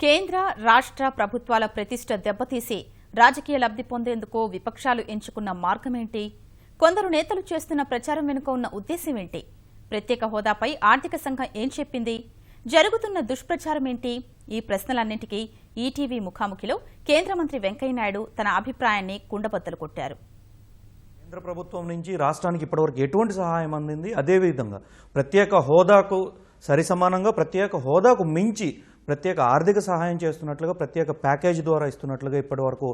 కేంద్ర రాష్ట్ర ప్రభుత్వాల ప్రతిష్ట దెబ్బతీసి రాజకీయ లబ్ధి పొందేందుకు విపక్షాలు ఎంచుకున్న మార్గమేంటి? కొందరు నేతలు చేస్తున్న ప్రచారం వెనుక ఉన్న ఉద్దేశమేంటి? ప్రత్యేక హోదాపై ఆర్థిక సంఘం ఏం చెప్పింది? జరుగుతున్న దుష్ప్రచారం ఏంటి? ఈ ప్రశ్నలన్నింటికీ ఈటీవీ ముఖాముఖిలో కేంద్ర మంత్రి వెంకయ్యనాయుడు తన అభిప్రాయాన్ని కుండబద్దలు కొట్టారు. కేంద్ర ప్రభుత్వం నుంచి రాష్ట్రానికి ఇప్పటివరకు ఎటువంటి సహాయం అందింది, అదేవిధంగా ప్రత్యేక హోదాకు సరిసమానంగా ప్రత్యేక హోదాకు మించి ప్రత్యేక ఆర్థిక సహాయం చేస్తున్నట్లుగా ప్రత్యేక ప్యాకేజీ ద్వారా ఇస్తున్నట్లుగా ఇప్పటివరకు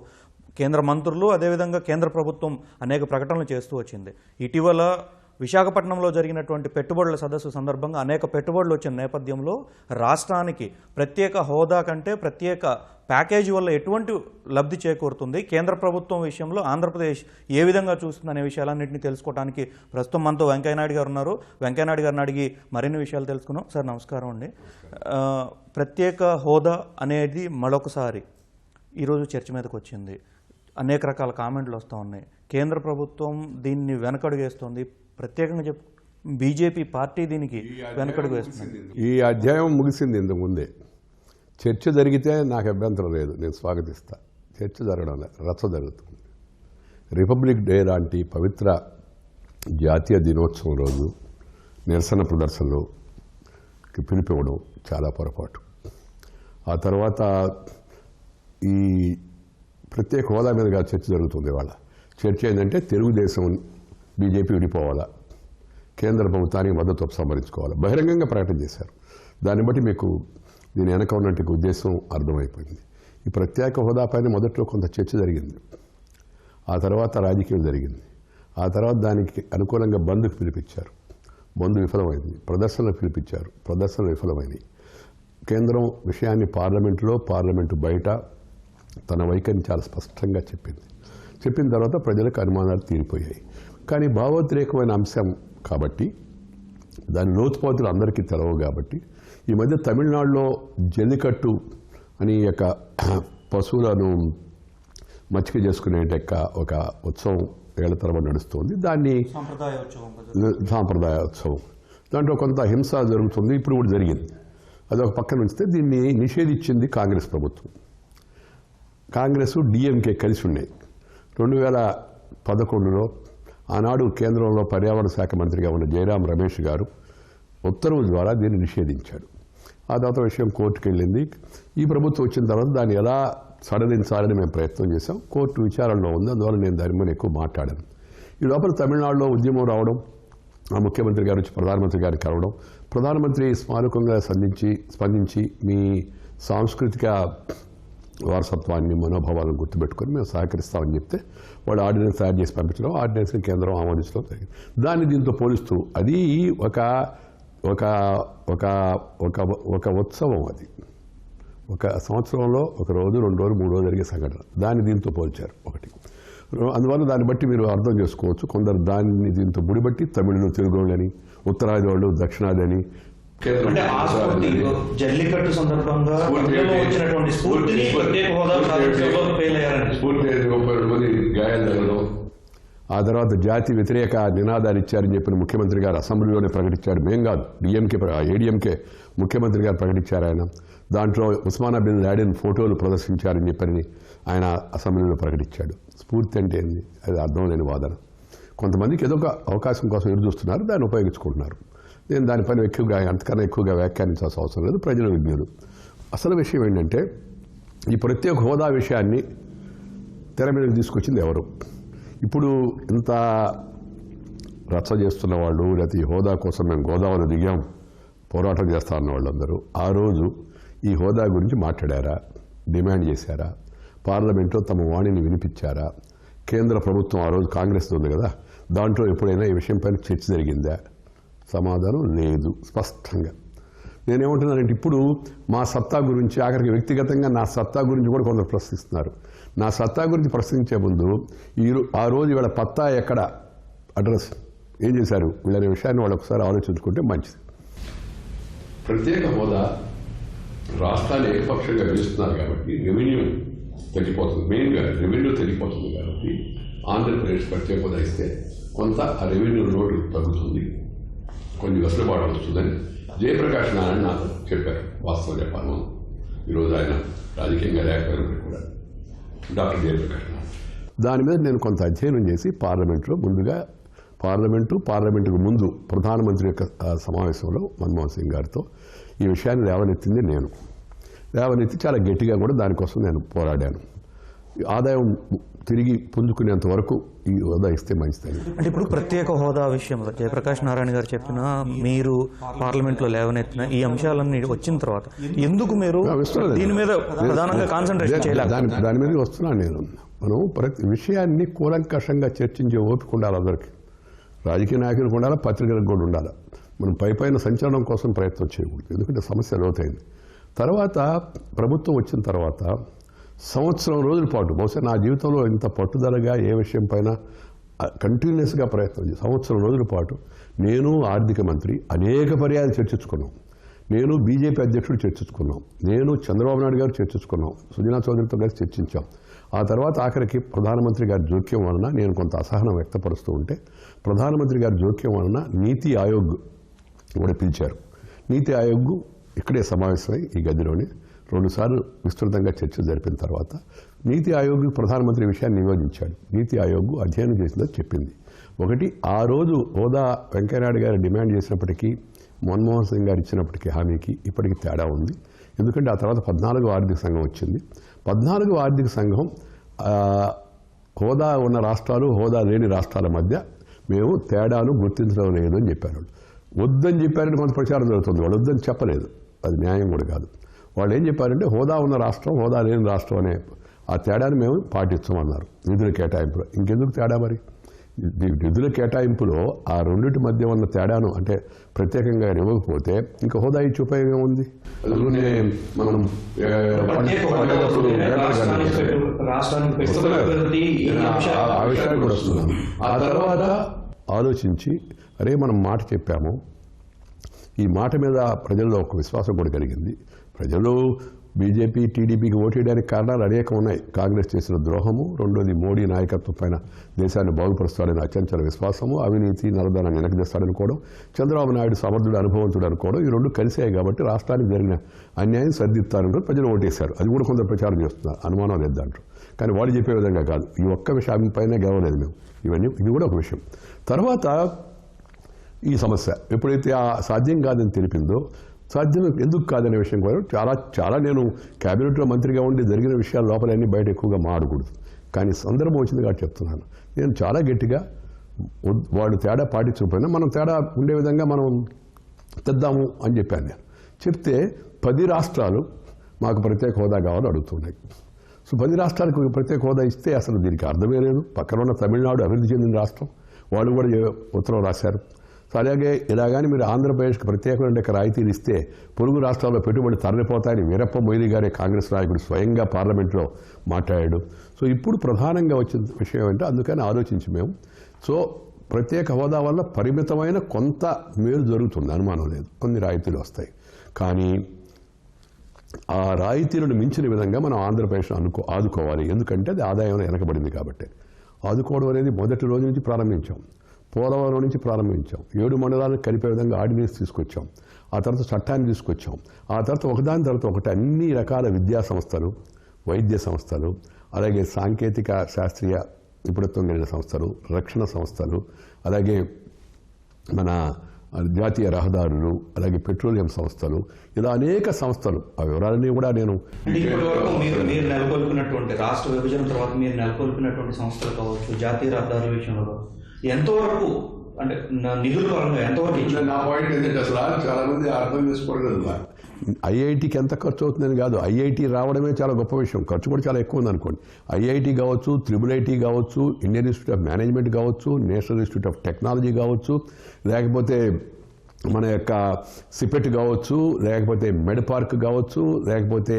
కేంద్ర మంత్రులు అదేవిధంగా కేంద్ర ప్రభుత్వం అనేక ప్రకటనలు చేస్తూ వచ్చింది. ఇటీవల విశాఖపట్నంలో జరిగినటువంటి పెట్టుబడుల సదస్సు సందర్భంగా అనేక పెట్టుబడులు వచ్చిన నేపథ్యంలో రాష్ట్రానికి ప్రత్యేక హోదా కంటే ప్రత్యేక ప్యాకేజీ వల్ల ఎటువంటి లబ్ధి చేకూరుతుంది, కేంద్ర ప్రభుత్వం విషయంలో ఆంధ్రప్రదేశ్ ఏ విధంగా చూస్తుందనే విషయాలన్నింటినీ తెలుసుకోవడానికి ప్రస్తుతం మనతో వెంకయ్యనాయుడు గారు ఉన్నారు. వెంకయ్యనాయుడు గారిని అడిగి మరిన్ని విషయాలు తెలుసుకున్నాం. సార్ నమస్కారం అండి. ప్రత్యేక హోదా అనేది మరొకసారి ఈరోజు చర్చ మీదకి వచ్చింది. అనేక రకాల కామెంట్లు వస్తూ ఉన్నాయి. కేంద్ర ప్రభుత్వం దీన్ని వెనకడుగేస్తుంది, ప్రత్యేకంగా బీజేపీ పార్టీ దీనికి వెనకడుగు వేస్తుంది. ఈ అధ్యాయం ముగిసింది. ఇంతకుముందే చర్చ జరిగితే నాకు అభ్యంతరం లేదు, నేను స్వాగతిస్తా. చర్చ జరగడం రచ్చ జరుగుతుంది. రిపబ్లిక్ డే లాంటి పవిత్ర జాతీయ దినోత్సవం రోజు నిరసన ప్రదర్శనలోకి పిలిపివ్వడం చాలా పొరపాటు. ఆ తర్వాత ఈ ప్రత్యేక హోదా మీదుగా చర్చ జరుగుతుంది. ఇవాళ చర్చ ఏంటంటే తెలుగుదేశం బీజేపీ విడిపోవాలా, కేంద్ర ప్రభుత్వానికి మద్దతు ఉపసంహరించుకోవాలా, బహిరంగంగా ప్రకటన చేశారు. దాన్ని బట్టి మీకు దీని వెనక ఉన్నట్టు ఉద్దేశం అర్థమైపోయింది. ఈ ప్రత్యేక హోదా పైన మొదట్లో కొంత చర్చ జరిగింది, ఆ తర్వాత రాజకీయం జరిగింది, ఆ తర్వాత దానికి అనుకూలంగా బంద్కు పిలిపించారు, బంద్ విఫలమైంది. ప్రదర్శనలు పిలిపించారు, ప్రదర్శనలు విఫలమైనవి. కేంద్రం విషయాన్ని పార్లమెంటు బయట తన వైఖరిని చాలా స్పష్టంగా చెప్పిన తర్వాత ప్రజలకు అనుమానాలు తీరిపోయాయి. కానీ భావోద్రేకమైన అంశం కాబట్టి దాని లోతుపాతులు అందరికీ తెలవు. కాబట్టి ఈ మధ్య తమిళనాడులో జల్లికట్టు అని యొక్క పశువులను మచ్చిక చేసుకునే ఒక ఉత్సవం ఏళ్ల తరబడి నడుస్తుంది. దాన్ని సాంప్రదాయ ఉత్సవం, దాంట్లో కొంత హింస జరుగుతుంది. ఇప్పుడు కూడా జరిగింది. అదొక పక్కన ఉంచితే దీన్ని నిషేధించింది కాంగ్రెస్ ప్రభుత్వం. కాంగ్రెస్ డిఎంకే కలిసి ఉన్నాయి. 2011లో ఆనాడు కేంద్రంలో పర్యావరణ శాఖ మంత్రిగా ఉన్న జయరాం రమేష్ గారు ఉత్తర్వుల ద్వారా దీన్ని నిషేధించాడు. ఆ తర్వాత విషయం కోర్టుకు వెళ్ళింది. ఈ ప్రభుత్వం వచ్చిన తర్వాత దాన్ని ఎలా సడలించాలని మేము ప్రయత్నం చేశాం. కోర్టు విచారణలో ఉంది, అందువల్ల నేను దాని మీద ఎక్కువ మాట్లాడాను. ఈ లోపల తమిళనాడులో ఉద్యమం రావడం, ఆ ముఖ్యమంత్రి గారు వచ్చి ప్రధానమంత్రి గారిని కలవడం, ప్రధానమంత్రి స్మారకంగా స్పందించి మీ సాంస్కృతిక వారసత్వాన్ని మనోభావాలను గుర్తుపెట్టుకొని మేము సహకరిస్తామని చెప్తే వాళ్ళు ఆర్డినెన్స్ తయారు చేసి పంపించడం, ఆర్డినెన్స్ని కేంద్రం ఆమోదించడం జరిగింది. దాన్ని దీంతో పోలుస్తూ అది ఒక ఉత్సవం, అది ఒక సంవత్సరంలో ఒక రోజు 2 రోజులు 3 రోజులు జరిగే సంఘటన. దాన్ని దీంతో పోల్చారు ఒకటి. అందువల్ల దాన్ని బట్టి మీరు అర్థం చేసుకోవచ్చు. కొందరు దాన్ని దీంతో ముడిబట్టి తమిళులు, తెలుగోళ్ళని, ఉత్తరాది వాళ్ళు, దక్షిణాది అని జల్లికట్టు సందర్భంగా గాయాలు తగలడం, ఆ తర్వాత జాతి వ్యతిరేక నినాదాలు ఇచ్చారని చెప్పిన ముఖ్యమంత్రి గారు అసెంబ్లీలోనే ప్రకటించాడు. మేం కాదు, ఏడీఎంకే ముఖ్యమంత్రి గారు ప్రకటించారు. ఆయన దాంట్లో ఉస్మానా బిన్ లాడెన్ ఫోటోలు ప్రదర్శించారని చెప్పని ఆయన అసెంబ్లీలో ప్రకటించాడు. స్ఫూర్తి అంటే ఏంది? అది అర్థం లేని వాదన. కొంతమందికి ఏదో ఒక అవకాశం కోసం ఎదురు చూస్తున్నారు, దాన్ని ఉపయోగించుకుంటున్నారు. నేను దానిపైన అంతకన్నా ఎక్కువగా వ్యాఖ్యానించాల్సిన అవసరం లేదు, ప్రజల విజ్ఞులు. అసలు విషయం ఏంటంటే ఈ ప్రత్యేక హోదా విషయాన్ని తెర మీదకి తీసుకొచ్చింది ఎవరు? ఇప్పుడు ఇంత రచ్చ చేస్తున్న వాళ్ళు, లేకపోతే ఈ హోదా కోసం మేము గోదావరి దిగాం పోరాటం చేస్తా ఉన్న వాళ్ళందరూ ఆ రోజు ఈ హోదా గురించి మాట్లాడారా? డిమాండ్ చేశారా? పార్లమెంట్లో తమ వాణిని వినిపించారా? కేంద్ర ప్రభుత్వం ఆ రోజు కాంగ్రెస్ ఉంది కదా, దాంట్లో ఎప్పుడైనా ఈ విషయం పైన చర్చ జరిగిందా? సమాధానం లేదు, స్పష్టంగా. నేనేమంటున్నానంటే ఇప్పుడు మా సత్తా గురించి, ఆఖరికి వ్యక్తిగతంగా నా సత్తా గురించి కూడా కొందరు ప్రశ్నిస్తున్నారు. నా సత్తా గురించి ప్రశ్నించే ముందు ఆ రోజు వీళ్ళ పత్తా ఎక్కడ, అడ్రస్ ఏం చేశారు వీళ్ళనే విషయాన్ని వాళ్ళు ఒకసారి ఆలోచించుకుంటే మంచిది. ప్రత్యేక హోదా రాష్ట్రాలు ఏకపక్షంగా పిలుస్తున్నారు కాబట్టి రెవెన్యూ తగ్గిపోతుంది, మెయిన్గా రెవెన్యూ తగ్గిపోతుంది. కాబట్టి ఆంధ్రప్రదేశ్ ప్రత్యేక హోదా ఇస్తే కొంత ఆ రెవెన్యూ లోటు తగ్గుతుంది, కొన్ని వెసులుబాటు వస్తుందని జయప్రకాష్ నారాయణ నాకు చెప్పారు. వాస్తవం చెప్పాను, ఈరోజు ఆయన రాజకీయంగా లేకపోయినప్పుడు కూడా డాక్టర్ జయప్రకాష్ నారాయణ. దాని మీద నేను కొంత అధ్యయనం చేసి పార్లమెంట్లో ముందుగా పార్లమెంటుకు ముందు ప్రధానమంత్రి యొక్క సమావేశంలో మన్మోహన్ సింగ్ గారితో ఈ విషయాన్ని లేవనెత్తింది నేను. లేవనెత్తి చాలా గట్టిగా కూడా దానికోసం నేను పోరాడాను. ఆదాయం తిరిగి పుంజుకునేంత వరకు ఈ హోదా ఇస్తే మంచిదని. అంటే ఇప్పుడు ప్రత్యేక హోదా విషయంలో జయప్రకాష్ నారాయణ గారు చెప్పిన, మీరు పార్లమెంట్లో లేవనెత్తిన ఈ అంశాలన్నీ వచ్చిన తర్వాత ఎందుకు మీరు దీని మీద ప్రధానంగా కాన్సన్ట్రేషన్ చేయాలి? దాని మీద వస్తున్నాను నేను. మనం ప్రతి విషయాన్ని కూలంకషంగా చర్చించే ఓపిక ఉండాలి అందరికీ. రాజకీయ నాయకులకు ఉండాలి, పత్రికలకు కూడా ఉండాలి. మనం పైపైన సంచలనం కోసం ప్రయత్నం చేయకూడదు, ఎందుకంటే సమస్య లోతైంది. తర్వాత ప్రభుత్వం వచ్చిన తర్వాత సంవత్సరం రోజుల పాటు, బహుశా నా జీవితంలో ఇంత పట్టుదలగా ఏ విషయం పైన కంటిన్యూస్గా ప్రయత్నం చేసి సంవత్సరం రోజుల పాటు నేను ఆర్థిక మంత్రి అనేక పర్యాయాలు చర్చించుకున్నాం. నేను బీజేపీ అధ్యక్షుడు చర్చించుకున్నాం. నేను చంద్రబాబు నాయుడు గారు చర్చించుకున్నాం. సుజనా చౌదరితో కలిసి చర్చించాం. ఆ తర్వాత ఆఖరికి ప్రధానమంత్రి గారి జోక్యం వలన నేను కొంత అసహనం వ్యక్తపరుస్తూ ఉంటే ప్రధానమంత్రి గారి జోక్యం వలన నీతి ఆయోగ్ కూడా పిలిచారు. నీతి ఆయోగ్ ఇక్కడే సమావేశమై ఈ గదిలోనే 2 సార్లు విస్తృతంగా చర్చలు జరిపిన తర్వాత నీతి ఆయోగ్ ప్రధానమంత్రి విషయాన్ని నివేదించాడు. నీతి ఆయోగ్ అధ్యయనం చేసిందని చెప్పింది. ఒకటి, ఆ రోజు హోదా వెంకయ్యనాయుడు గారు డిమాండ్ చేసినప్పటికీ మన్మోహన్ సింగ్ గారు ఇచ్చినప్పటికీ హామీకి ఇప్పటికీ తేడా ఉంది. ఎందుకంటే ఆ తర్వాత 14వ ఆర్థిక సంఘం వచ్చింది. 14వ ఆర్థిక సంఘం హోదా ఉన్న రాష్ట్రాలు, హోదా లేని రాష్ట్రాల మధ్య మేము తేడాను గుర్తించడం లేదు అని చెప్పారు. వద్దని చెప్పారని కొంత ప్రచారం జరుగుతుంది. వాళ్ళు వద్దని చెప్పలేదు, అది న్యాయం కూడా కాదు. వాళ్ళు ఏం చెప్పారంటే హోదా ఉన్న రాష్ట్రం, హోదా లేని రాష్ట్రం అనే ఆ తేడాను మేము పాటించమన్నారు. నిధుల కేటాయింపులో ఇంకెందుకు తేడా? మరి నిధుల కేటాయింపులో ఆ రెండింటి మధ్య ఉన్న తేడాను అంటే ప్రత్యేకంగా ఇవ్వకపోతే ఇంకా హోదా ఇచ్చి ఉపయోగం ఉంది. మనం ఆ విషయానికి కూడా వస్తున్నాను. ఆ తర్వాత ఆలోచించి అరే మనం మాట చెప్పాము, ఈ మాట మీద ప్రజల్లో ఒక విశ్వాసం కూడా కలిగింది. ప్రజలు బీజేపీ, టీడీపీకి ఓటేయడానికి కారణాలు అనేకం ఉన్నాయి. కాంగ్రెస్ చేసిన ద్రోహము, రెండోది మోడీ నాయకత్వం పైన దేశాన్ని బాగుపరుస్తాడని అత్యంత విశ్వాసము, అవినీతి నల్లధనాన్ని వెనకదీస్తాడనుకోవడం, చంద్రబాబు నాయుడు సమర్థుడు, అనుభవంతుడు అనుకోవడం, ఈ రెండు కలిసాయి కాబట్టి రాష్ట్రానికి జరిగిన అన్యాయం సరిదిద్దారని ప్రజలు ఓటేశారు. అది కూడా కొంత ప్రచారం చేస్తున్నారు, అనుమానం లేదు దాంట్లో. కానీ వాళ్ళు చెప్పే విధంగా కాదు. ఈ ఒక్క విషయం పైన గెలవలేదు మేము. ఇది కూడా ఒక విషయం. తర్వాత ఈ సమస్య ఎప్పుడైతే సాధ్యం కాదని తెలిపిందో, సాధ్యం ఎందుకు కాదనే విషయం కూడా చాలా నేను క్యాబినెట్లో మంత్రిగా ఉండి జరిగిన విషయాల లోపలన్నీ బయట ఎక్కువగా మాడకూడదు. కానీ సందర్భం వచ్చింది కాబట్టి చెప్తున్నాను. నేను చాలా గట్టిగా వాళ్ళు తేడా పాటించకపోయినా మనం తేడా ఉండే విధంగా మనం తెద్దాము అని చెప్పాను. నేను చెప్తే 10 రాష్ట్రాలు మాకు ప్రత్యేక హోదా కావాలని అడుగుతున్నాయి. సో 10 రాష్ట్రాలకు ప్రత్యేక హోదా ఇస్తే అసలు దీనికి అర్థమే లేదు. పక్కన ఉన్న తమిళనాడు అభివృద్ధి చెందిన రాష్ట్రం, వాళ్ళు కూడా ఉత్తరం రాశారు. సో అలాగే ఇలాగాని మీరు ఆంధ్రప్రదేశ్కి ప్రత్యేకమైన రాయితీలు ఇస్తే పొరుగు రాష్ట్రాల్లో పెట్టుబడి తరలిపోతాయని వీరప్ప మొయిలీ గారే కాంగ్రెస్ నాయకుడు స్వయంగా పార్లమెంట్లో మాట్లాడాడు. సో ఇప్పుడు ప్రధానంగా వచ్చిన విషయం ఏంటంటే అందుకని ఆలోచించి మేము ప్రత్యేక హోదా వల్ల పరిమితమైన కొంత మేలు జరుగుతుంది, అనుమానం లేదు. కొన్ని రాయితీలు వస్తాయి. కానీ ఆ రాయితీలను మించిన విధంగా మనం ఆంధ్రప్రదేశ్ ఆదుకోవాలి. ఎందుకంటే అది ఆదాయం వెనకబడింది కాబట్టి. ఆదుకోవడం అనేది మొదటి రోజు నుంచి ప్రారంభించాం. పోలవరం నుంచి ప్రారంభించాం. 7 మండలాలను కలిపే విధంగా ఆర్డినెన్స్ తీసుకొచ్చాం. ఆ తర్వాత చట్టాన్ని తీసుకొచ్చాం. ఆ తర్వాత ఒకదాని తర్వాత ఒకటి అన్ని రకాల విద్యా సంస్థలు, వైద్య సంస్థలు, అలాగే సాంకేతిక శాస్త్రీయ నిపుణత్వం కలిగిన సంస్థలు, రక్షణ సంస్థలు, అలాగే మన జాతీయ రహదారులు, అలాగే పెట్రోలియం సంస్థలు, ఇలా అనేక సంస్థలు. ఆ వివరాలన్నీ కూడా నేను మీరు నెలకొల్పినటువంటి రాష్ట్ర విభజన తర్వాత మీరు నెలకొల్పినటువంటి సంస్థలు కావచ్చు, జాతీయ రహదారుల విషయంలో ఎంతవరకు అంటే నిధుల పరంగా ఎంతవరకు? నా పాయింట్ ఏంటంటే అసలు చాలా మంది అర్థం చేసుకోవడం ఐఐటికి ఎంత ఖర్చు అవుతుందని కాదు. ఐఐటి రావడమే చాలా గొప్ప విషయం. ఖర్చు కూడా చాలా ఎక్కువ ఉంది అనుకోండి. ఐఐటి కావచ్చు, IIIT కావచ్చు, ఇండియన్ ఇన్స్టిట్యూట్ ఆఫ్ మేనేజ్మెంట్ కావచ్చు, నేషనల్ ఇన్స్టిట్యూట్ ఆఫ్ టెక్నాలజీ కావచ్చు, లేకపోతే మన యొక్క సిపెట్ కావచ్చు, లేకపోతే మెడ్ పార్క్ కావచ్చు, లేకపోతే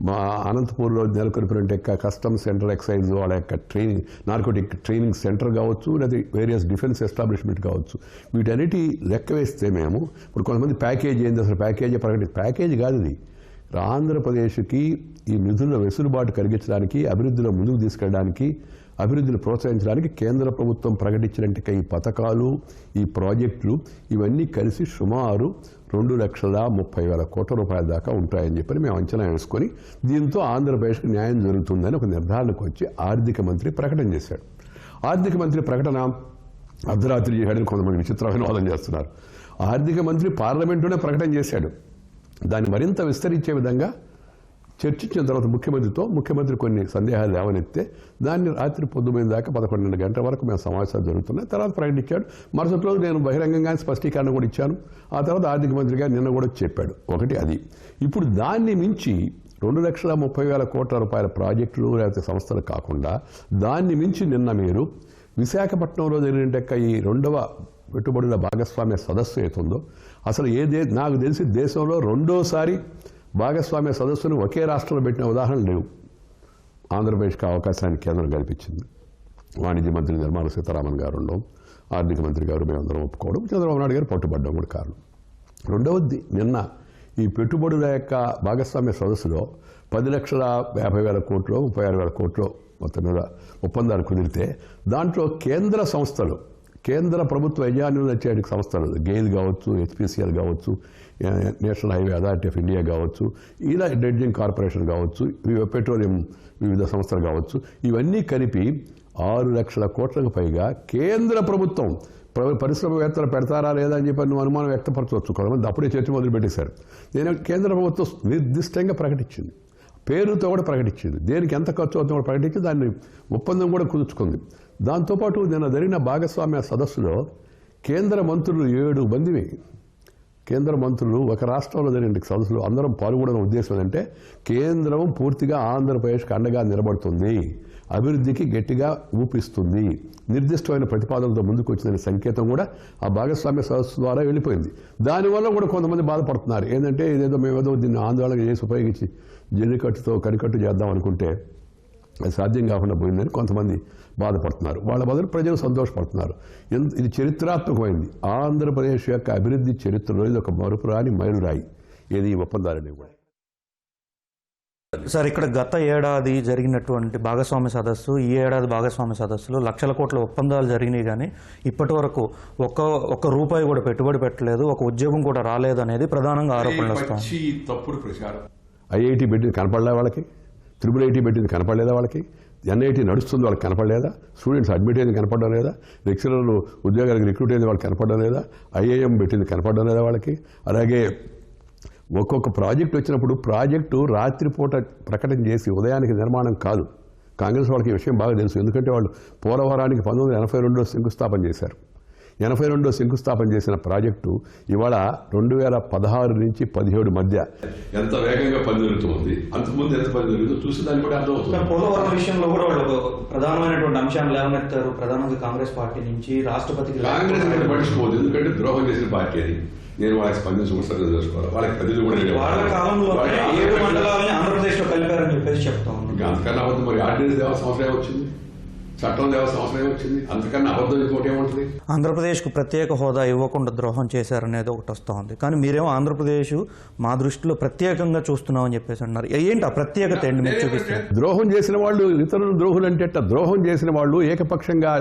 మా అనంతపూర్లో నెలకొల్పిన కస్టమ్స్ సెంటర్ ఎక్సైజ్ వాళ్ళ యొక్క నార్కోటిక్ ట్రైనింగ్ సెంటర్ కావచ్చు, లేదా వేరియస్ డిఫెన్స్ ఎస్టాబ్లిష్మెంట్ కావచ్చు. వీటన్నిటి లెక్క వేస్తే మేము ఇప్పుడు కొంతమంది ప్యాకేజ్ ఏంది, అసలు ప్యాకేజీ ప్యాకేజీ కాదు. ఇది ఆంధ్రప్రదేశ్కి ఈ నిధుల వెసులుబాటు కలిగించడానికి, అభివృద్ధిలో ముందుకు తీసుకెళ్ళడానికి, అభివృద్ధిని ప్రోత్సహించడానికి కేంద్ర ప్రభుత్వం ప్రకటించినట్టు ఈ పథకాలు, ఈ ప్రాజెక్టులు ఇవన్నీ కలిసి సుమారు 2,30,000 కోట్ల రూపాయల దాకా ఉంటాయని చెప్పి మేము అంచనా వేసుకొని దీంతో ఆంధ్రప్రదేశ్కి న్యాయం జరుగుతుందని ఒక నిర్ధారణకు వచ్చి ఆర్థిక మంత్రి ప్రకటన చేశాడు. ఆర్థిక మంత్రి ప్రకటన అర్ధరాత్రి చేశాడని కొంతమంది విచిత్రమైన వాదన చేస్తున్నారు. ఆర్థిక మంత్రి పార్లమెంటునే ప్రకటన చేశాడు. దాన్ని మరింత విస్తరించే విధంగా చర్చించిన తర్వాత ముఖ్యమంత్రి కొన్ని సందేహాలు లేవనెత్తే దాన్ని రాత్రి పొద్దుపోయిన దాకా 11 గంటల వరకు మేము సమావేశాలు జరుగుతున్నాయి. తర్వాత ప్రకటించాడు. మరుసటి రోజు నేను బహిరంగంగా స్పష్టీకరణ కూడా ఇచ్చాను. ఆ తర్వాత ఆర్థిక మంత్రి గారు నిన్న కూడా చెప్పాడు. ఒకటి అది. ఇప్పుడు దాన్ని మించి 2,30,000 కోట్ల రూపాయల ప్రాజెక్టులు లేకపోతే సంస్థలు కాకుండా దాన్ని మించి నిన్న మీరు విశాఖపట్నంలో జరిగిన ఈ 2వ పెట్టుబడుల భాగస్వామ్య సదస్సు అవుతుందో అసలు నాకు తెలిసి దేశంలో 2వసారి భాగస్వామ్య సదస్సును ఒకే రాష్ట్రంలో పెట్టిన ఉదాహరణలు లేవు. ఆంధ్రప్రదేశ్కి అవకాశాన్ని కేంద్రం కల్పించింది. వాణిజ్య మంత్రి నిర్మలా సీతారామన్ గారు ఉండడం, ఆర్థిక మంత్రి గారు మేమందరం ఒప్పుకోవడం, చంద్రబాబు నాయుడు గారు పట్టుబడ్డం కూడా కారణం. రెండవది నిన్న ఈ పెట్టుబడుల యొక్క భాగస్వామ్య సదస్సులో 10,50,000 కోట్లు 36,000 కోట్లు మొత్తం మీద ఒప్పందాలు కుదిరితే దాంట్లో కేంద్ర సంస్థలు, కేంద్ర ప్రభుత్వ యజమానులు వచ్చే సంస్థలు గెయిల్ కావచ్చు, హెచ్పిసిఎల్ కావచ్చు, national highway authority of India కావచ్చు, ఇలా డ్రెడ్జింగ్ కార్పొరేషన్ కావచ్చు, పెట్రోలియం వివిధ సంస్థలు కావచ్చు, ఇవన్నీ కలిపి 6 లక్షల కోట్లకు పైగా కేంద్ర ప్రభుత్వం పరిశ్రమవేత్తలు పెడతారా లేదా అని చెప్పి నువ్వు అనుమానం వ్యక్తపరచవచ్చు. కొంతమంది అప్పుడే చర్చ మొదలుపెట్టేశారు. కేంద్ర ప్రభుత్వం నిర్దిష్టంగా ప్రకటించింది, పేరుతో కూడా ప్రకటించింది, దేనికి ఎంత ఖర్చు అవుతుందో కూడా ప్రకటించి దాన్ని ఒప్పందం కూడా కుదుర్చుకుంది. దాంతోపాటు నిన్న జరిగిన భాగస్వామ్య సదస్సులో కేంద్ర మంత్రులు 7 మందిని, కేంద్ర మంత్రులు ఒక రాష్ట్రంలో జరిగిన సదస్సులో అందరం పాల్గొనడం ఉద్దేశం ఏంటంటే కేంద్రం పూర్తిగా ఆంధ్రప్రదేశ్కి అండగా నిలబడుతుంది, అభివృద్ధికి గట్టిగా ఊపిస్తుంది, నిర్దిష్టమైన ప్రతిపాదనలతో ముందుకు వచ్చిన సంకేతం కూడా ఆ భాగస్వామ్య సదస్సు ద్వారా వెళ్ళిపోయింది. దానివల్ల కూడా కొంతమంది బాధపడుతున్నారు. ఏంటంటే ఇదేదో మేమేదో దీన్ని ఆందోళన చేసి ఉపయోగించి జల్లికట్టుతో కనికట్టు చేద్దాం అనుకుంటే అది సాధ్యం కాకుండా పోయిందని కొంతమంది బాధపడుతున్నారు. వాళ్ళ బదులు ప్రజలు సంతోషపడుతున్నారు. ఇది చరిత్రాత్మకమైంది. ఆంధ్రప్రదేశ్ యొక్క అభివృద్ధి చరిత్రలో ఇది ఒక మరుపురాని మైలురాయి. ఏది ఈ ఒప్పందాలనేవి కూడా. సార్, ఇక్కడ గత ఏడాది జరిగినటువంటి భాగస్వామ్య సదస్సు, ఈ ఏడాది భాగస్వామ్య సదస్సులో లక్షల కోట్ల ఒప్పందాలు జరిగినాయి, కానీ ఇప్పటి వరకు ఒక్క రూపాయి కూడా పెట్టుబడి పెట్టలేదు, ఒక ఉద్యోగం కూడా రాలేదు అనేది ప్రధానంగా ఆరోపణలు వస్తాయి. తప్పుడు ప్రచారం. ఐఐటి పెట్టింది కనపడలే వాళ్ళకి, ట్రిపుల్ ఐటీ పెట్టింది కనపడలేదా వాళ్ళకి, ఎన్ఐటీ నడుస్తుంది వాళ్ళకి కనపడలేదా, స్టూడెంట్స్ అడ్మిట్ అయింది కనపడడం లేదా, లెక్చరర్లు ఉద్యోగాలకు రిక్రూట్ అయింది వాళ్ళకి కనపడడం లేదా, ఐఐఎం పెట్టింది కనపడడం లేదా వాళ్ళకి. అలాగే ఒక్కొక్క ప్రాజెక్టు వచ్చినప్పుడు ప్రాజెక్టు రాత్రిపూట ప్రకటన చేసి ఉదయానికి నిర్మాణం కాదు. కాంగ్రెస్ వాళ్ళకి ఈ విషయం బాగా తెలుసు. ఎందుకంటే వాళ్ళు పోలవరానికి 1982లో శంకుస్థాపన చేశారు. 82లో శంకుస్థాపన చేసిన ప్రాజెక్టు ఇవాళ 2016 నుంచి 17 మధ్య ఎంత వేగంగా పనిజరుగుతుంది, అంతకుముందు ఎంత పని జరుగుతుందో చూసి దాన్ని కూడా అర్థమవుతుంది. పోలవరం విషయంలో కూడా వాళ్ళు ప్రధానమైనటువంటి అంశాలు లేవనెత్తారు. ప్రధానంగా కాంగ్రెస్ పార్టీ నుంచి రాష్ట్రపతికి కాంగ్రెస్ అనేది పట్టించుకోవద్దు, ఎందుకంటే ద్రోహం చేసిన పార్టీ అది. నేను వాళ్ళకి స్పందించకుండా తెలుసుకోవాలి. వాళ్ళకి ప్రతిదీ కూడా వాళ్ళ కాలంలో 7 మండలాలని ఆంధ్రప్రదేశ్లో కలిపారని చెప్పేసి చెప్తాం. అంతకన్నా అబద్ధం మరి ఆర్డినెన్స్ దేవాల్సిన అవసరం వచ్చింది, చట్టం దేవాల్సిన అవసరం వచ్చింది, అంతకన్నా అబద్ధం ఇంకోటి ఏముంటుంది. ఆంధ్రప్రదేశ్కు ప్రత్యేక హోదా ఇవ్వకుండా ద్రోహం చేశారనేది ఒకటి వస్తూ ఉంది. కానీ మీరేమో ఆంధ్రప్రదేశ్ మా దృష్టిలో ప్రత్యేకంగా చూస్తున్నామని చెప్పేసి అన్నారు. ఏంటి ఆ ప్రత్యేకత ఏంటి మీరు చూపిస్తారు? ద్రోహం చేసిన వాళ్ళు ఇతరులు ద్రోహులు అంటే ద్రోహం చేసిన వాళ్ళు, ఏకపక్షంగా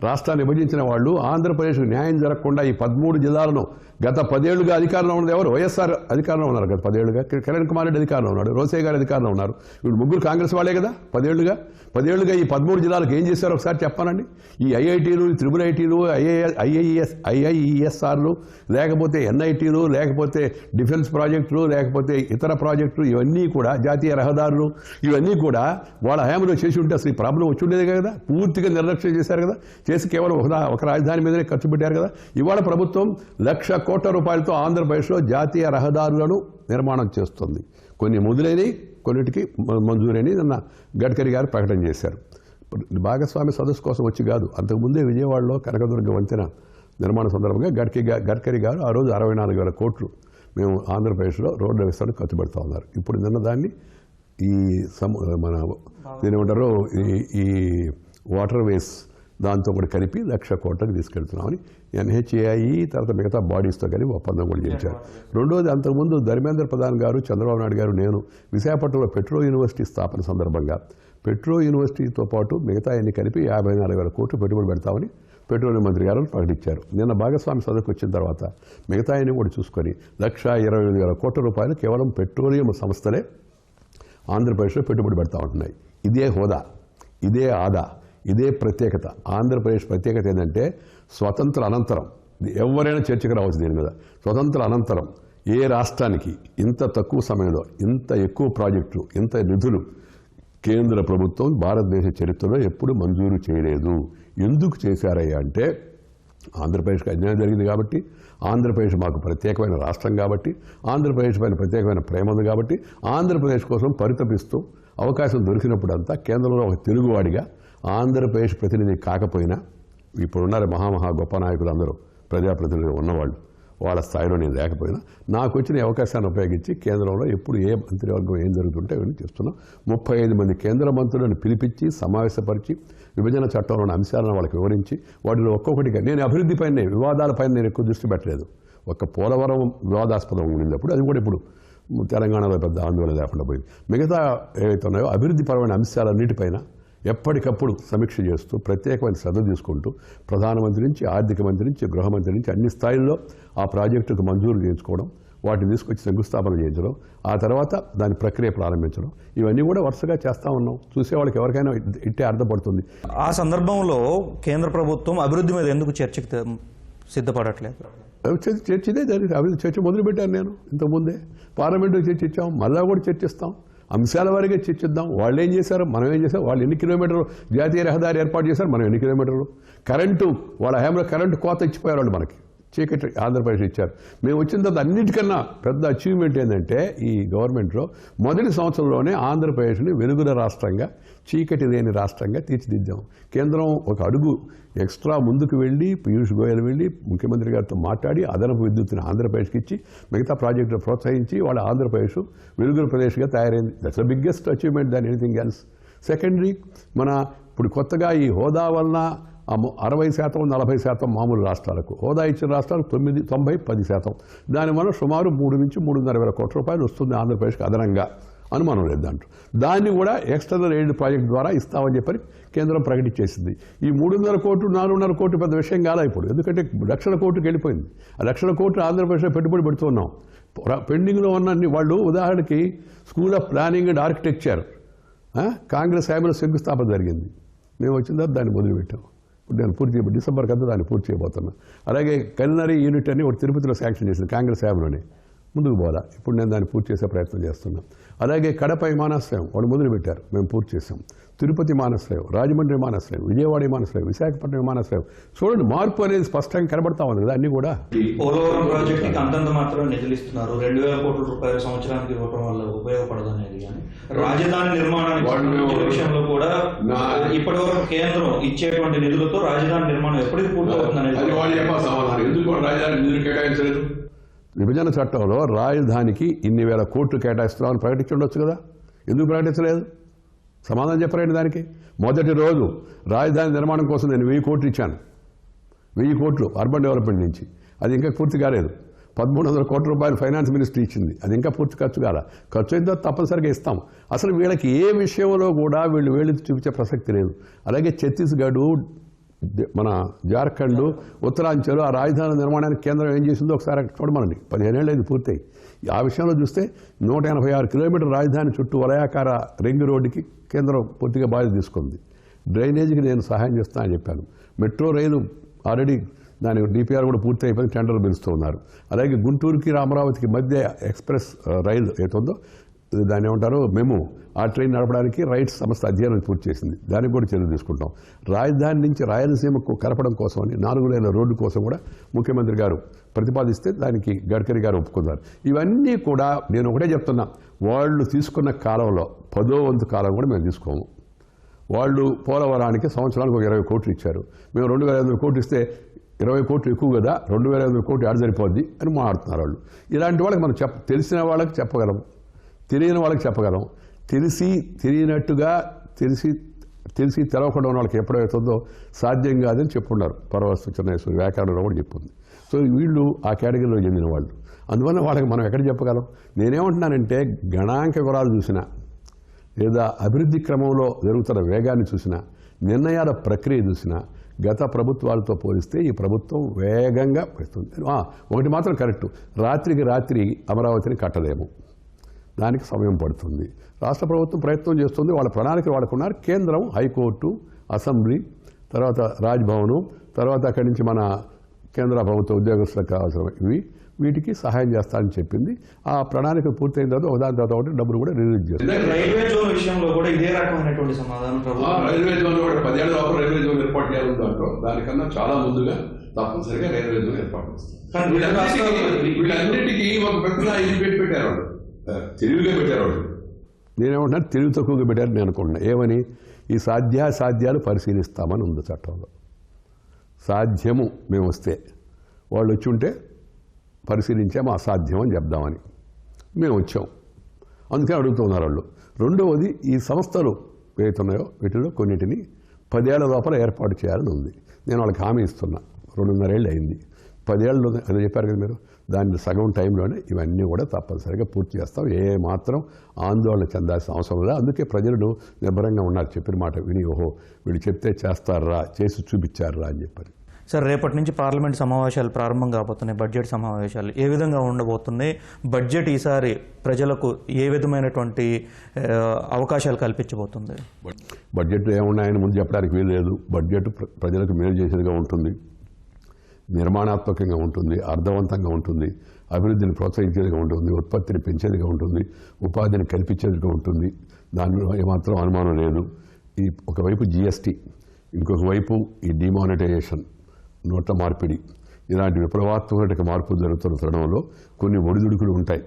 రాష్ట్రాన్ని విభజించిన వాళ్ళు, ఆంధ్రప్రదేశ్కు న్యాయం జరగకుండా ఈ 13 జిల్లాలను గత 10 ఏళ్లుగా అధికారంలో ఉన్నది ఎవరు? వైఎస్ఆర్ అధికారంలో ఉన్నారు. గత 10 ఏళ్లుగా కిరణ్ కుమార్ రెడ్డి అధికారంలో ఉన్నాడు, రోసయ్య గారు అధికారంలో ఉన్నారు. వీళ్ళు ముగ్గురు కాంగ్రెస్ వాళ్ళే కదా. 10 ఏళ్లుగా ఈ 13 జిల్లాలకు ఏం చేశారో ఒకసారి చెప్పానండి. ఈ ఐఐటీలు, ట్రిపుల్ ఐటీలు, ఐఐఈఎస్ఆర్లు, లేకపోతే ఎన్ఐటీలు, లేకపోతే డిఫెన్స్ ప్రాజెక్టులు, లేకపోతే ఇతర ప్రాజెక్టులు, ఇవన్నీ కూడా జాతీయ రహదారులు, ఇవన్నీ కూడా వాళ్ళ హయాంలో చేసి ఉంటే అసలు ఈ ప్రాబ్లం వచ్చి ఉండేది కదా. పూర్తిగా నిర్లక్ష్యం చేశారు కదా. చేసి కేవలం ఒక రాజధాని మీదనే ఖర్చు పెట్టారు కదా. ఇవాళ ప్రభుత్వం 1,00,000 కోట్ల రూపాయలతో ఆంధ్రప్రదేశ్లో జాతీయ రహదారులను నిర్మాణం చేస్తుంది. కొన్ని మొదలైనవి, కొన్నిటికి మంజూరైన నిన్న గడ్కరీ గారు ప్రకటన చేశారు. భాగస్వామ్య సదస్సు కోసం వచ్చి కాదు, అంతకుముందే విజయవాడలో కనకదుర్గ వంతెన నిర్మాణ సందర్భంగా గడ్కరీ గారు ఆ రోజు 64,000 కోట్లు మేము ఆంధ్రప్రదేశ్లో రోడ్ల విస్తరణ ఖర్చు పెడతా ఉన్నారు. ఇప్పుడు నిన్న దాన్ని ఈ మన దీని ఏమంటారు, ఈ వాటర్ వేస్ దాంతో కూడా కలిపి 1,00,000 కోట్లకు తీసుకెళ్తున్నామని NHAI తర్వాత మిగతా బాడీస్తో కలిపి ఒప్పందం కూడా చేశారు. రెండోది, అంతకుముందు ధర్మేంద్ర ప్రధాన్ గారు, చంద్రబాబు నాయుడు గారు, నేను విశాఖపట్నంలో పెట్రో యూనివర్సిటీ స్థాపన సందర్భంగా పెట్రో యూనివర్సిటీతో పాటు మిగతా అన్ని కలిపి 54,000 కోట్లు పెట్టుబడి పెడతామని పెట్రోలియం మంత్రి గారు ప్రకటించారు. నిన్న భాగస్వామి సదస్సుకు వచ్చిన తర్వాత మిగతా అన్ని కూడా చూసుకొని 1,25,000 కోట్ల రూపాయలు కేవలం పెట్రోలియం సంస్థలే ఆంధ్రప్రదేశ్లో పెట్టుబడి పెడతా ఉంటున్నాయి. ఇదే హోదా, ఇదే ఆదా, ఇదే ప్రత్యేకత. ఆంధ్రప్రదేశ్ ప్రత్యేకత ఏంటంటే స్వతంత్ర అనంతరం ఎవరైనా చర్చకు రావచ్చు దీని మీద. స్వతంత్ర అనంతరం ఏ రాష్ట్రానికి ఇంత తక్కువ సమయంలో ఇంత ఎక్కువ ప్రాజెక్టులు, ఇంత నిధులు కేంద్ర ప్రభుత్వం భారతదేశ చరిత్రలో ఎప్పుడు మంజూరు చేయలేదు. ఎందుకు చేశారయ్యా అంటే ఆంధ్రప్రదేశ్కి అన్యాయం జరిగింది కాబట్టి, ఆంధ్రప్రదేశ్ మాకు ప్రత్యేకమైన రాష్ట్రం కాబట్టి, ఆంధ్రప్రదేశ్ పైన ప్రత్యేకమైన ప్రేమ ఉంది కాబట్టి, ఆంధ్రప్రదేశ్ కోసం పరితపిస్తూ అవకాశం దొరికినప్పుడంతా కేంద్రంలో ఒక తెలుగువాడిగా ఆంధ్రప్రదేశ్ ప్రతినిధి కాకపోయినా, ఇప్పుడున్నారు మహామహా గొప్ప నాయకులు అందరూ ప్రజాప్రతినిధులు ఉన్నవాళ్ళు, వాళ్ళ స్థాయిలో నేను లేకపోయినా నాకు వచ్చిన అవకాశాన్ని ఉపయోగించి కేంద్రంలో ఎప్పుడు ఏ మంత్రివర్గం ఏం జరుగుతుంటే అవన్నీ చేస్తున్నాం. 35 మంది కేంద్ర మంత్రులను పిలిపించి సమావేశపరిచి విభజన చట్టంలోని అంశాలను వాళ్ళకి వివరించి వాటిలో ఒక్కొక్కటిగా నేను అభివృద్ధిపైనే, వివాదాలపైన నేను ఎక్కువ దృష్టి పెట్టలేదు. ఒక్క పోలవరం వివాదాస్పదం ఉండినప్పుడు అది కూడా ఇప్పుడు తెలంగాణలో పెద్ద ఆందోళన లేకుండా పోయింది. మిగతా ఏవైతే ఉన్నాయో అభివృద్ధిపరమైన అంశాలన్నిటిపైన ఎప్పటికప్పుడు సమీక్ష చేస్తూ ప్రత్యేకమైన శ్రద్ధ తీసుకుంటూ ప్రధానమంత్రి నుంచి, ఆర్థిక మంత్రి నుంచి, గృహమంత్రి నుంచి అన్ని స్థాయిల్లో ఆ ప్రాజెక్టుకు మంజూరు చేయించుకోవడం, వాటిని తీసుకొచ్చి శంకుస్థాపన చేయించడం, ఆ తర్వాత దాని ప్రక్రియ ప్రారంభించడం, ఇవన్నీ కూడా వరుసగా చేస్తూ ఉన్నాం. చూసేవాళ్ళకి ఎవరికైనా ఇట్టే అర్థపడుతుంది. ఆ సందర్భంలో కేంద్ర ప్రభుత్వం అభివృద్ధి మీద ఎందుకు చర్చకు సిద్ధపడట్లేదు? చర్చ ఇదే జరిగింది. అభివృద్ధి చర్చ మొదలుపెట్టాను నేను ఇంతకుముందే. పార్లమెంట్లో చర్చించాం, మళ్ళా కూడా చర్చిస్తాం. అంశాల వారిగా చర్చిద్దాం. వాళ్ళు ఏం చేశారు, మనం ఏం చేశారు, వాళ్ళు ఎన్ని కిలోమీటర్లు జాతీయ రహదారి ఏర్పాటు చేశారు, మనం ఎన్ని కిలోమీటర్లు, కరెంటు వాళ్ళ హయాంలో కరెంటు కోత ఇచ్చిపోయారు వాళ్ళు, మనకి చీకటి ఆంధ్రప్రదేశ్ ఇచ్చారు. మేము వచ్చిన తర్వాత అన్నిటికన్నా పెద్ద అచీవ్మెంట్ ఏంటంటే ఈ గవర్నమెంట్లో మొదటి సంవత్సరంలోనే ఆంధ్రప్రదేశ్ని వెలుగుల రాష్ట్రంగా, చీకటి లేని రాష్ట్రంగా తీర్చిదిద్దాం. కేంద్రం ఒక అడుగు ఎక్స్ట్రా ముందుకు వెళ్ళి, పీయూష్ గోయల్ వెళ్ళి ముఖ్యమంత్రి గారితో మాట్లాడి అదనపు విద్యుత్తుని ఆంధ్రప్రదేశ్కి ఇచ్చి మిగతా ప్రాజెక్టులు ప్రోత్సహించి వాళ్ళ ఆంధ్రప్రదేశ్ వెలుగుల ప్రదేశ్గా తయారైంది. That's the biggest achievement than anything else. Secondary, మన ఇప్పుడు కొత్తగా ఈ హోదా వలన 60%, 40% మామూలు రాష్ట్రాలకు, హోదా ఇచ్చిన రాష్ట్రాలకు 90-10%. దానివల్ల సుమారు 3 నుంచి 3.5 వేల కోట్ల రూపాయలు వస్తుంది ఆంధ్రప్రదేశ్కి అదనంగా. అనుమానం లేదు దాంట్లో. దాన్ని కూడా ఎక్స్టర్నల్ ఎయిడ్ ప్రాజెక్ట్ ద్వారా ఇస్తామని చెప్పి కేంద్రం ప్రకటించేసింది. ఈ 300 కోట్లు 400 కోట్లు పెద్ద విషయం కాదా ఇప్పుడు, ఎందుకంటే 1,00,000 కోట్లకు వెళ్ళిపోయింది. ఆ 1,00,000 కోట్లు ఆంధ్రప్రదేశ్లో పెట్టుబడి పెడుతున్నాం. పెండింగ్లో ఉన్న వాళ్ళు, ఉదాహరణకి school of planning and architecture Congress హయాంలో శంకుస్థాపన జరిగింది. మేము వచ్చిన తర్వాత దాన్ని మొదలుపెట్టాం. ఇప్పుడు నేను పూర్తి డిసెంబర్ కన్నా దాన్ని పూర్తి చేయబోతున్నా. అలాగే కల్నరీ యూనిట్ అని ఒకటి తిరుపతిలో శాంక్షన్ చేసింది కాంగ్రెస్ హయాంలోనే, ముందుకు పోలా. ఇప్పుడు నేను దాన్ని పూర్తి చేసే ప్రయత్నం చేస్తున్నాను. అలాగే కడప విమానాశ్రయం వాళ్ళు మొదలుపెట్టారు, మేము పూర్తి చేసాం. తిరుపతి విమానాశ్రయం, రాజమండ్రి విమానాశ్రయం, విజయవాడ విమానాశ్రయం, విశాఖపట్నం విమానాశ్రయం. చూడండి, మార్పు అనేది స్పష్టంగా కనబడతా ఉంది కదా అన్ని కూడా. పోలవరం ప్రాజెక్టుకి అంతంత మాత్రం నిధులు ఇస్తున్నారు, 2,000 కోట్ల రూపాయలు సంవత్సరానికి ఇవ్వడం వల్ల ఉపయోగపడదు అనేది. కానీ రాజధాని నిర్మాణానికి విషయంలో కూడా ఇప్పటి వరకు కేంద్రం ఇచ్చేటువంటి నిధులతో రాజధాని నిర్మాణం ఎప్పటికి పూర్తవుతుంది అనేది రాజధాని నిధులు కేటాయించలేదు. విభజన చట్టంలో రాజధానికి ఇన్ని వేల కోట్లు కేటాయిస్తున్నామని ప్రకటించి ఉండొచ్చు కదా, ఎందుకు ప్రకటించలేదు? సమాధానం చెప్పరండి దానికి. మొదటి రోజు రాజధాని నిర్మాణం కోసం నేను 1000 కోట్లు ఇచ్చాను. 1000 కోట్లు అర్బన్ డెవలప్మెంట్ నుంచి, అది ఇంకా పూర్తి కాలేదు. 1,300 కోట్ల రూపాయలు ఫైనాన్స్ మినిస్ట్రీ ఇచ్చింది, అది ఇంకా పూర్తి ఖర్చు కాల. ఖర్చు అయితే తప్పనిసరిగా ఇస్తాం. అసలు వీళ్ళకి ఏ విషయంలో కూడా వీళ్ళు వేళ్ళు చూపించే ప్రసక్తి లేదు. అలాగే ఛత్తీస్గఢ్, మన జార్ఖండ్, ఉత్తరాంచల్ ఆ రాజధాని నిర్మాణానికి కేంద్రం ఏం చేసిందో ఒకసారి చూడమనండి. 15 ఏళ్ళు అయింది పూర్తయి. ఆ విషయంలో చూస్తే 186 కిలోమీటర్ రాజధాని చుట్టూ వలయాకార రింగ్ రోడ్డుకి కేంద్రం పూర్తిగా బాధ్యత తీసుకుంది. డ్రైనేజీకి నేను సహాయం చేస్తానని చెప్పాను. మెట్రో రైలు ఆల్రెడీ దాని డిపిఆర్ కూడా పూర్తి అయిపోయి టెండర్లు పిలుస్తూ ఉన్నారు. అలాగే గుంటూరుకి అమరావతికి మధ్య ఎక్స్ప్రెస్ రైలు ఏతుందో దాన్ని ఏమంటారు మెము, ఆ ట్రైన్ నడపడానికి రైట్స్ సంస్థ అధ్యయనం పూర్తి చేసింది. దానికి కూడా చర్యలు తీసుకుంటాం. రాజధాని నుంచి రాయలసీమకు కలపడం కోసమని 4 లేన్ల రోడ్డు కోసం కూడా ముఖ్యమంత్రి గారు ప్రతిపాదిస్తే దానికి గడ్కరీ గారు ఒప్పుకున్నారు. ఇవన్నీ కూడా నేను ఒకటే చెప్తున్నా, వాళ్ళు తీసుకున్న కాలంలో 10వ వంతు కాలం కూడా మేము తీసుకోము. వాళ్ళు పోలవరానికి సంవత్సరానికి ఒక 20 కోట్లు ఇచ్చారు. మేము 2,500 కోట్లు ఇస్తే 20 కోట్లు ఎక్కువ కదా, 2,500 కోట్లు ఆడ సరిపోద్ది అని మాట్లాడుతున్నారు వాళ్ళు. ఇలాంటి వాళ్ళకి మనం తెలిసిన వాళ్ళకి చెప్పగలం, తెలియని వాళ్ళకి చెప్పగలం. తెలిసి తెలియనట్టుగా, తెలిసి తెలిసి తెలవకుండా ఉన్న వాళ్ళకి ఎప్పుడైతుందో సాధ్యం కాదని చెప్పున్నారు. పరవస్తు చిన్నేశ్వరి వ్యాకరణంలో కూడా చెప్పింది. సో వీళ్ళు ఆ కేటగిరీలో చెందిన వాళ్ళు. అందువల్ల వాళ్ళకి మనం ఎక్కడ చెప్పగలం? నేనేమంటున్నానంటే గణాంక వివరాలు చూసినా లేదా అభివృద్ధి క్రమంలో జరుగుతున్న వేగాన్ని చూసినా నిర్ణయాల ప్రక్రియ చూసినా గత ప్రభుత్వాలతో పోలిస్తే ఈ ప్రభుత్వం వేగంగా పెడుతుంది. ఒకటి మాత్రం కరెక్టు, రాత్రికి రాత్రి అమరావతిని కట్టలేము, దానికి సమయం పడుతుంది. రాష్ట్ర ప్రభుత్వం ప్రయత్నం చేస్తుంది, వాళ్ళ ప్రణాళికలు వాడుకున్నారు. కేంద్రం, హైకోర్టు, అసెంబ్లీ, తర్వాత రాజ్భవను, తర్వాత అక్కడి నుంచి మన కేంద్ర ప్రభుత్వ ఉద్యోగస్తులకు కావాల్సిన వీటికి సహాయం చేస్తానని చెప్పింది. ఆ ప్రణాళిక పూర్తయిన తర్వాత ఒకదాని తర్వాత ఒకటి డబ్బులు కూడా రిలీజ్ చేస్తారు. రైల్వే జోన్ విషయంలో కూడా ఇదే రకమైనటువంటి సమాధానం రైల్వే జోన్ కూడా 10 ఏళ్ల లోపల రైల్వే జోన్ ఏర్పాటు చేయాలి దాంట్లో, దానికన్నా చాలా ముందుగా తప్పనిసరిగా రైల్వే జోన్ ఏర్పాటు చేస్తారు. వీళ్ళన్నిటికీ ఒక పెద్ద ఇది పెట్టారు వాళ్ళు, తెలివిగా పెట్టారు వాళ్ళు. నేనేమంటున్నాను, తెలివి తక్కువగా పెట్టారని నేను అనుకుంటున్నా. ఏమని? ఈ సాధ్యాలు పరిశీలిస్తామని ఉంది చట్టంలో. సాధ్యము మేము వస్తే, వాళ్ళు వచ్చి ఉంటే పరిశీలించాము, అసాధ్యం అని చెప్దామని మేము వచ్చాం. అందుకే అడుగుతున్నారు వాళ్ళు. రెండవది, ఈ సంస్థలు ఏవైతున్నాయో వీటిలో కొన్నిటిని 10 ఏళ్ల లోపల ఏర్పాటు చేయాలని ఉంది. నేను వాళ్ళకి హామీ ఇస్తున్నా. 2.5 ఏళ్ళు అయింది. 10 ఏళ్ళు అని చెప్పారు కదా మీరు, దాని సగం టైంలోనే ఇవన్నీ కూడా తప్పనిసరిగా పూర్తి చేస్తాం. ఏ మాత్రం ఆందోళన చెందాల్సిన అవసరం లేదు. అందుకే ప్రజలు నిబ్బరంగా ఉన్నారు. చెప్పిన మాట విని, ఓహో వీళ్ళు చెప్తే చేస్తారా, చేసి చూపించారా అని చెప్పారు. సార్, రేపటి నుంచి పార్లమెంట్ సమావేశాలు ప్రారంభం కాబోతున్నాయి. బడ్జెట్ సమావేశాలు ఏ విధంగా ఉండబోతున్నాయి? బడ్జెట్ ఈసారి ప్రజలకు ఏ విధమైనటువంటి అవకాశాలు కల్పించబోతుంది? బడ్జెట్లో ఏమున్నాయని ముందు చెప్పడానికి వీలు లేదు. బడ్జెట్ ప్రజలకు మేలు చేసేదిగా ఉంటుంది, నిర్మాణాత్మకంగా ఉంటుంది, అర్థవంతంగా ఉంటుంది, అభివృద్ధిని ప్రోత్సహించేదిగా ఉంటుంది, ఉత్పత్తిని పెంచేదిగా ఉంటుంది, ఉపాధిని కల్పించేదిగా ఉంటుంది. దానిలో ఏమాత్రం అనుమానం లేదు. ఈ ఒకవైపు జిఎస్టీ, ఇంకొక వైపు ఈ డిమానిటైజేషన్, నోట్ల మార్పిడి, ఇలాంటి విప్లవాత్మక మార్పులు జరుగుతున్న తరుణంలో కొన్ని ఒడిదుడుకులు ఉంటాయి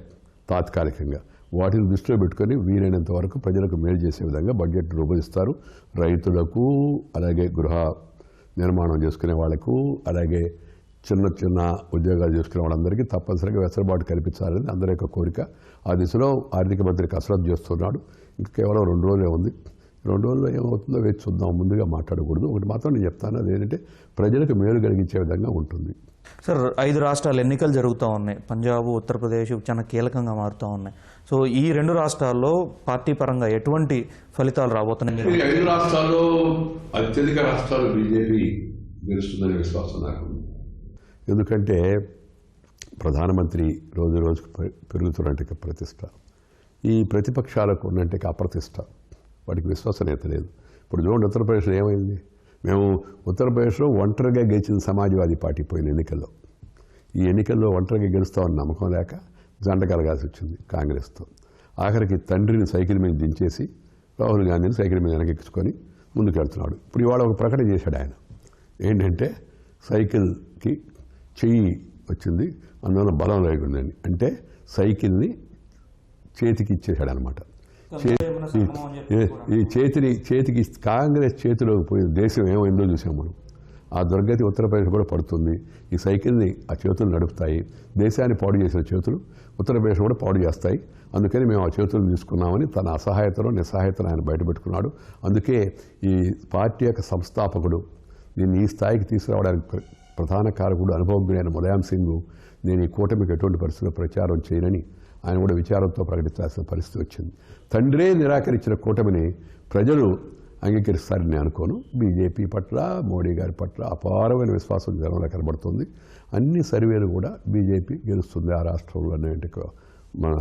తాత్కాలికంగా. వాటిని దృష్టిలో పెట్టుకొని వీలైనంత వరకు ప్రజలకు మేలు చేసే విధంగా బడ్జెట్ రూపొందిస్తారు. రైతులకు, అలాగే గృహ నిర్మాణం చేసుకునే వాళ్లకు, అలాగే చిన్న చిన్న ఉద్యోగాలు చేసుకునే వాళ్ళందరికీ తప్పనిసరిగా వెసులుబాటు కల్పించాలని అందరి యొక్క కోరిక. ఆ దిశలో ఆర్థిక మంత్రి కసరత్తు చేస్తున్నాడు. ఇంకా కేవలం 2 రోజులే ఉంది. 2 రోజుల్లో ఏమవుతుందో వేచి చూద్దాం, ముందుగా మాట్లాడకూడదు. ఒకటి మాత్రం నేను చెప్తాను, అదేంటంటే ప్రజలకు మేలు కలిగించే విధంగా ఉంటుంది. సార్, 5 రాష్ట్రాలు ఎన్నికలు జరుగుతూ ఉన్నాయి. పంజాబ్, ఉత్తరప్రదేశ్ చాలా కీలకంగా మారుతూ ఉన్నాయి. సో ఈ 2 రాష్ట్రాల్లో పార్టీ పరంగా ఎటువంటి ఫలితాలు రాబోతున్నాయి? 5 రాష్ట్రాల్లో అత్యధిక రాష్ట్రాలు బీజేపీ గెలుస్తుందనే విశ్వాసం నాకు. ఎందుకంటే ప్రధానమంత్రి రోజు రోజుకు పెరుగుతున్నట్టు ప్రతిష్ట, ఈ ప్రతిపక్షాలకు ఉన్నట్టు అప్రతిష్ట, వాటికి విశ్వసనీయత లేదు. ఇప్పుడు చూడండి, ఉత్తరప్రదేశ్లో ఏమైంది? మేము ఉత్తరప్రదేశ్లో ఒంటరిగా గెలిచిన సమాజ్వాదీ పార్టీ పోయిన ఎన్నికల్లో. ఈ ఎన్నికల్లో ఒంటరిగా గెలుస్తామని నమ్మకం లేక జంట కలగాల్సి వచ్చింది కాంగ్రెస్తో. ఆఖరికి తండ్రిని సైకిల్ మీద దించేసి రాహుల్ గాంధీని సైకిల్ మీద వెనకెక్కించుకొని ముందుకెళ్తున్నాడు. ఇప్పుడు ఇవాళ ఒక ప్రకటన చేశాడు ఆయన, ఏంటంటే సైకిల్కి చెయ్యి వచ్చింది, అందువల్ల బలం లేకుందని. అంటే సైకిల్ని చేతికి ఇచ్చేశాడు అనమాట. ఈ చేతికి కాంగ్రెస్ చేతిలోకి పోయిన దేశం ఏమైందో చూసాం మనం. ఆ దుర్గతి ఉత్తరప్రదేశ్ కూడా పడుతుంది. ఈ సైకిల్ని ఆ చేతులు నడుపుతాయి. దేశాన్ని పాడు చేసిన చేతులు ఉత్తరప్రదేశ్ కూడా పాడు చేస్తాయి. అందుకని మేము ఆ చేతులు తీసుకున్నామని తన అసహాయతను, నిస్సహాయతను ఆయన బయటపెట్టుకున్నాడు. అందుకే ఈ పార్టీ యొక్క సంస్థాపకుడు, దీన్ని ఈ స్థాయికి తీసుకురావడానికి ప్రధాన కారకుడు, అనుభవజ్ఞుడైన ములాయం సింగ్, నేను ఈ కూటమికి ఎటువంటి పరిస్థితుల్లో ప్రచారం చేయనని ఆయన కూడా విచారంతో ప్రకటించాల్సిన పరిస్థితి వచ్చింది. తండ్రే నిరాకరించిన కూటమిని ప్రజలు అంగీకరిస్తారని నేను అనుకోను. బీజేపీ పట్ల, మోడీ గారి పట్ల అపారమైన విశ్వాసం జనంలో కనబడుతుంది. అన్ని సర్వేలు కూడా బీజేపీ గెలుస్తుంది ఆ రాష్ట్రంలో అనేటి మన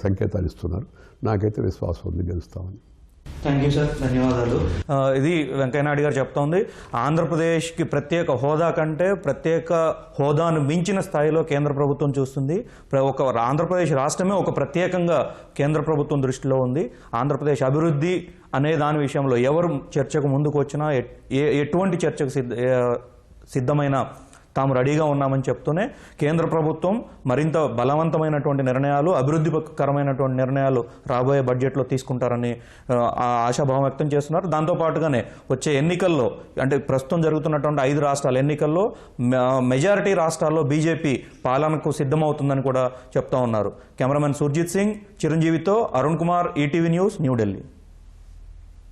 సంకేతాలు ఇస్తున్నారు. నాకైతే విశ్వాసం ఉంది గెలుస్తామని. థ్యాంక్ యూ సార్, ధన్యవాదాలు. ఇది వెంకయ్యనాయుడు గారు చెప్తోంది. ఆంధ్రప్రదేశ్కి ప్రత్యేక హోదా కంటే ప్రత్యేక హోదాను మించిన స్థాయిలో కేంద్ర ప్రభుత్వం చూస్తుంది. ఒక ఆంధ్రప్రదేశ్ రాష్ట్రమే ఒక ప్రత్యేకంగా కేంద్ర ప్రభుత్వం దృష్టిలో ఉంది. ఆంధ్రప్రదేశ్ అభివృద్ధి అనే దాని విషయంలో ఎవరు చర్చకు ముందుకు వచ్చినా, ఎటువంటి చర్చకు సిద్ధమైన తాము రెడీగా ఉన్నామని చెప్తూనే కేంద్ర ప్రభుత్వం మరింత బలవంతమైనటువంటి నిర్ణయాలు, అభివృద్ధికరమైనటువంటి నిర్ణయాలు రాబోయే బడ్జెట్లో తీసుకుంటారని ఆశాభావం వ్యక్తం చేస్తున్నారు. దాంతోపాటుగానే వచ్చే ఎన్నికల్లో, అంటే ప్రస్తుతం జరుగుతున్నటువంటి 5 రాష్ట్రాల ఎన్నికల్లో మెజారిటీ రాష్ట్రాల్లో బీజేపీ పాలనకు సిద్ధమవుతుందని కూడా చెప్తా ఉన్నారు. కెమెరామెన్ సుర్జిత్ సింగ్, చిరంజీవితో అరుణ్ కుమార్, ఈటీవీ న్యూస్, న్యూఢిల్లీ.